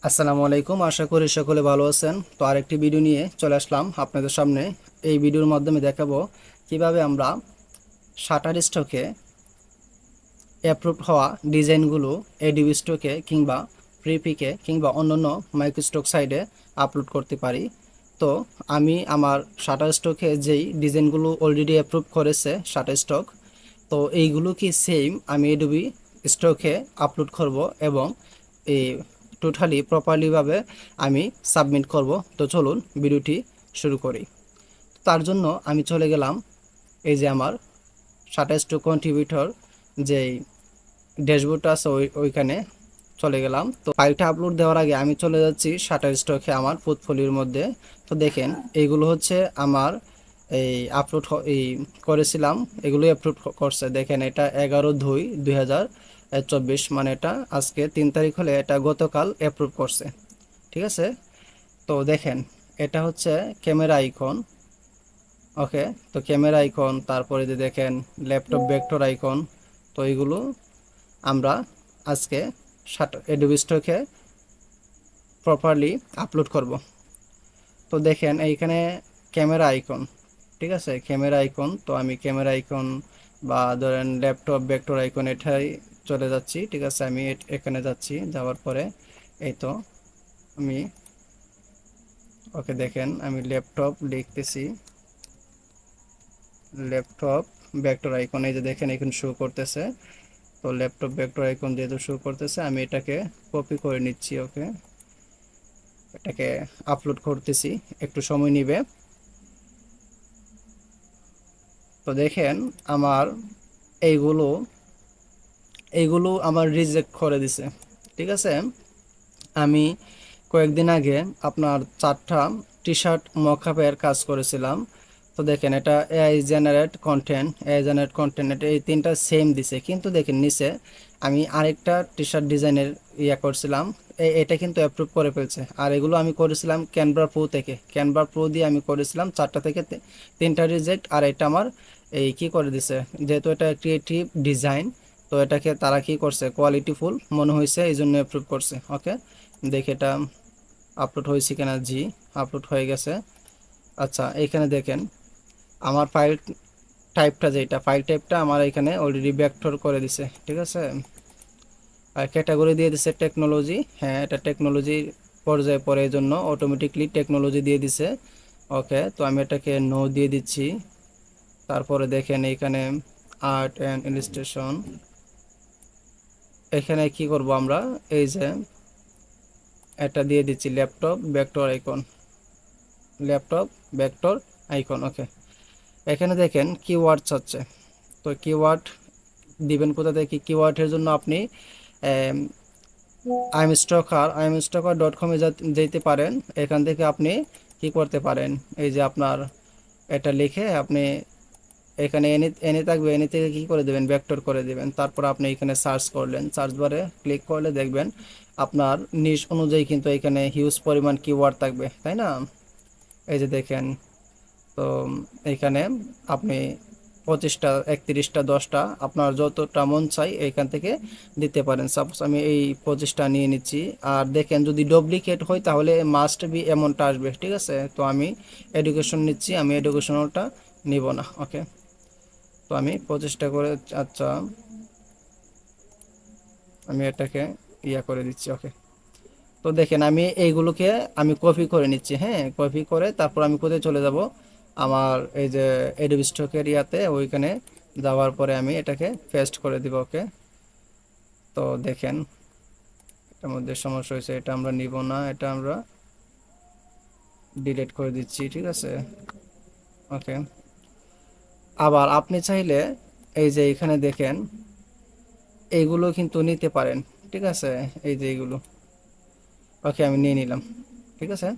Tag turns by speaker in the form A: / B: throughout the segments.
A: আসসালামু আলাইকুম, আশা করি সকলে ভালো আছেন। তো আরেকটি ভিডিও নিয়ে চলে আসলাম আপনাদের সামনে। এই ভিডিওর মাধ্যমে দেখাবো কিভাবে আমরা শাটার স্টকে অ্যাপ্রুভ হওয়া ডিজাইনগুলো এডিবি স্টকে কিংবা প্রিপিকে কিংবা অন্যান্য মাইক্রোস্টক সাইটে আপলোড করতে পারি। তো আমি আমার শাটার স্টকে যেই ডিজাইনগুলো অলরেডি অ্যাপ্রুভ করেছে শাটার স্টক, তো এইগুলো কি সেম আমি এডোবি স্টকে আপলোড করব এবং এই টোটালি প্রপারলিভাবে আমি সাবমিট করব। তো চলুন ভিডিওটি শুরু করি। তার জন্য আমি চলে গেলাম এই যে আমার শাটার স্টক কন্ট্রিবিউটর যেই ড্যাশবোর্ডটা আছে ওইখানে চলে গেলাম। তো ফাইলটা আপলোড দেওয়ার আগে আমি চলে যাচ্ছি শাটার স্টকে আমার পোর্টফোলিওর মধ্যে। তো দেখেন এইগুলো হচ্ছে আমার এই আপলোড এই করেছিলাম, এগুলোই আপলোড করছে। দেখেন এটা 11/2/2024, মানে এটা আজকে 3 তারিখ হলে এটা গতকাল অ্যাপ্রুভ করছে। ঠিক আছে, তো দেখেন এটা হচ্ছে ক্যামেরা আইকন। ওকে, তো ক্যামেরা আইকন, তারপরে যে দেখেন ল্যাপটপ ভেক্টর আইকন। তো এইগুলো আমরা আজকে অ্যাডোবি স্টকে প্রপারলি আপলোড করব। তো দেখেন এইখানে ক্যামেরা আইকন, ঠিক আছে, ক্যামেরা আইকন। তো আমি ক্যামেরা আইকন বা ধরেন ল্যাপটপ ভেক্টর আইকন এটাই চলে যাচ্ছি। ঠিক আছে, আমি এখানে যাচ্ছি, যাওয়ার পরে এই তো আমি ওকে দেখেন আমি ল্যাপটপ লিখতেছি, ল্যাপটপ ভেক্টর আইকন, এই যে দেখেন এখন শো করতেছে। তো ল্যাপটপ ভেক্টর আইকন যেহেতু শো করতেছে আমি এটাকে কপি করে নিচ্ছি। ওকে, এটাকে আপলোড করতেছি, একটু সময় নিবে। তো দেখেন আমার এইগুলো এইগুলো আমার রিজেক্ট করে দিছে। ঠিক আছে, আমি কয়েকদিন আগে আপনার 4টা টি শার্ট মকআপের কাজ করেছিলাম। তো দেখেন এটা এআই জেনারেট কন্টেন্ট, এটা এই 3টা সেম দিছে, কিন্তু দেখেন নিচে আমি আরেকটা টি শার্ট ডিজাইনের করছিলাম, এটা কিন্তু অ্যাপ্রুভ করে ফেলছে। আর এগুলো আমি করেছিলাম ক্যানভা প্রো থেকে, ক্যানভা প্রো দিয়ে আমি করেছিলাম, 4টা থেকে 3টা রিজেক্ট। আর এটা আমার এই কি করে দিছে, যেহেতু এটা ক্রিয়েটিভ ডিজাইন, তো এটাকে তারা কি করছে কোয়ালিটিফুল মনে হয়েছে, এই জন্য অ্যাপ্রুভ করছে। ওকে, দেখে এটা আপলোড হয়েছে কিনা, জি আপলোড হয়ে গেছে। আচ্ছা, এখানে দেখেন আমার ফাইল টাইপটা, যেটা ফাইল টাইপটা আমার এখানে অলরেডি ভেক্টর করে দিছে। ঠিক আছে, আর ক্যাটাগরি দিয়ে দিছে টেকনোলজি। হ্যাঁ, এটা টেকনোলজি পর্যায়ে পড়ে, এই জন্য অটোমেটিকলি টেকনোলজি দিয়ে দিছে। ওকে, তো আমি এটাকে নো দিয়ে দিচ্ছি। তারপরে দেখেন এইখানে আর্ট অ্যান্ড ইলাস্ট্রেশন, এখানে কি করব আমরা, এই যে এটা দিয়ে দিচ্ছি laptop vector icon, laptop vector icon. Okay, এখানে দেখেন কিওয়ার্ড চাচ্ছে। তো কিওয়ার্ড দিবেন কোথা থেকে, কিওয়ার্ডের জন্য আপনি imstocker.com-এ যেতে পারেন। এখান থেকে আপনি কি করতে পারেন, এই যে আপনার এটা লিখে আপনি এখানে এনে এনে থাকবে, এনে থেকে কি করে দেবেন, ভেক্টর করে দেবেন। তারপর আপনি এখানে সার্চ করলেন, সার্চ বারে ক্লিক করলে দেখবেন আপনার নিশ অনুযায়ী কিন্তু এখানে হিউজ পরিমাণ কিওয়ার্ড থাকবে, তাই না? এই যে দেখেন, তো এইখানে আপনি 25টা 31টা 10টা আপনার যতটা মন চাই এখান থেকে দিতে পারেন। সাপোজ আমি এই 25টা নিয়ে নিচ্ছি। আর দেখেন যদি ডুপ্লিকেট হয় তাহলে মাস্ট বি এমনটা আসবে। ঠিক আছে, তো আমি এডুকেশন নিচ্ছি, আমি এডুকেশনালটা নিব না। ওকে, তো আমি 25টা করে, আচ্ছা আমি এটাকে করে দিচ্ছি। ওকে, তো দেখেন আমি এইগুলোকে আমি কপি করে নিচ্ছি। হ্যাঁ, কপি করে তারপর আমি কোথায় চলে যাব, আমার এই যে এডোবি স্টকের ওইখানে যাওয়ার পরে আমি এটাকে পেস্ট করে দিব। ওকে, তো দেখেন এটার মধ্যে সমস্যা হয়েছে, এটা আমরা নিব না, এটা আমরা ডিলিট করে দিচ্ছি। ঠিক আছে, ওকে। আবার আপনি চাইলে এই যে এখানে দেখেন এইগুলো কিন্তু নিতে পারেন। ঠিক আছে, এই যে এইগুলো, ওকে আমি নিয়ে নিলাম। ঠিক আছে,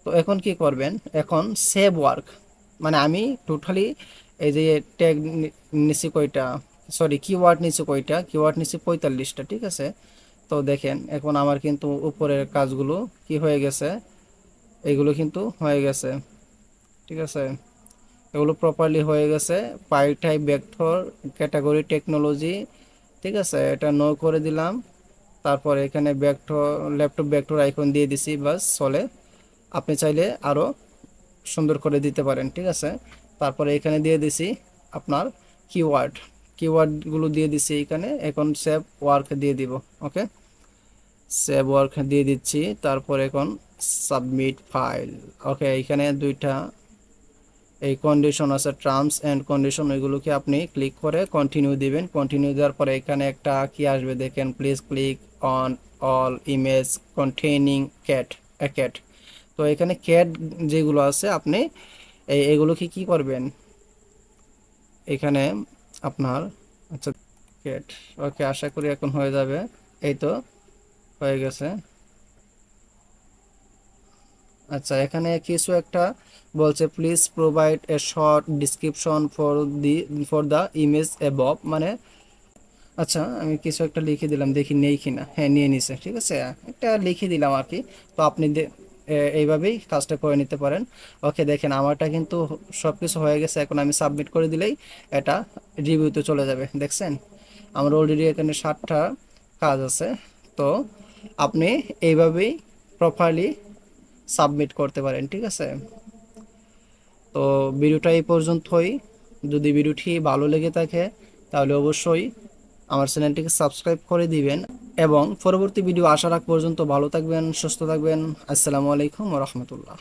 A: তো এখন কি করবেন, এখন সেভ ওয়ার্ক, মানে আমি টোটালি এই যে ট্যাগ নিচে কয়টা, সরি কিওয়ার্ড নিচে কয়টা, কিওয়ার্ড নিচে 45টা। ঠিক আছে, তো দেখেন এখন আমার কিন্তু উপরের কাজগুলো কি হয়ে গেছে, এগুলো কিন্তু হয়ে গেছে। ঠিক আছে, এগুলো প্রপারলি হয়ে গেছে। File type vector, category technology. ঠিক আছে, এটা নো করে দিলাম। তারপরে এখানে back to laptop back tour icon দিয়ে দিছি, বাস চলে। আপনি চাইলে আরও সুন্দর করে দিতে পারেন, ঠিক আছে। তারপরে এখানে দিয়ে দিছি আপনার কিওয়ার্ডগুলো দিয়ে দিছি এখানে। এখন সেভ ওয়ার্ক দিয়ে দিব। ওকে, সেভ ওয়ার্ক দিয়ে দিচ্ছি। তারপর এখন সাবমিট ফাইল। ওকে, এখানে দুইটা এই কন্ডিশন আছে, টার্মস অ্যান্ড কন্ডিশন, ওইগুলোকে আপনি ক্লিক করে কন্টিনিউ দিবেন। কন্টিনিউ দেওয়ার পরে এখানে একটা কি আসবে দেখেন, please click on all image containing cat. তো এখানে ক্যাট যেগুলো আছে আপনি এগুলোকে কি করবেন এখানে আপনার, আচ্ছা ক্যাট, ওকে, আশা করি এখন হয়ে যাবে। এই তো হয়ে গেছে। আচ্ছা, এখানে কিছু একটা বলছে, please provide a short description for the image above, মানে আচ্ছা আমি কিছু একটা লিখে দিলাম, দেখি নেই কিনা। হ্যাঁ, নিয়ে নিছে, ঠিক আছে, একটা লিখে দিলাম আর কি। তো আপনি এইভাবেই কাজটা করে নিতে পারেন। ওকে, দেখেন আমারটা কিন্তু সব কিছু হয়ে গেছে। এখন আমি সাবমিট করে দিলেই এটা রিভিউতে চলে যাবে, দেখছেন। আমার অলরেডি এখানে 7টা কাজ আছে। তো আপনি এইভাবেই প্রপারলি সাবমিট করতে পারেন, ঠিক আছে। তো ভিডিওটা এই পর্যন্তই। যদি ভিডিওটি ভালো লেগে থাকে তাহলে অবশ্যই আমার চ্যানেলটিকে সাবস্ক্রাইব করে দিবেন, এবং পরবর্তী ভিডিও আসার আগ পর্যন্ত ভালো থাকবেন, সুস্থ থাকবেন। আসসালামু আলাইকুম ওয়া রাহমাতুল্লাহ।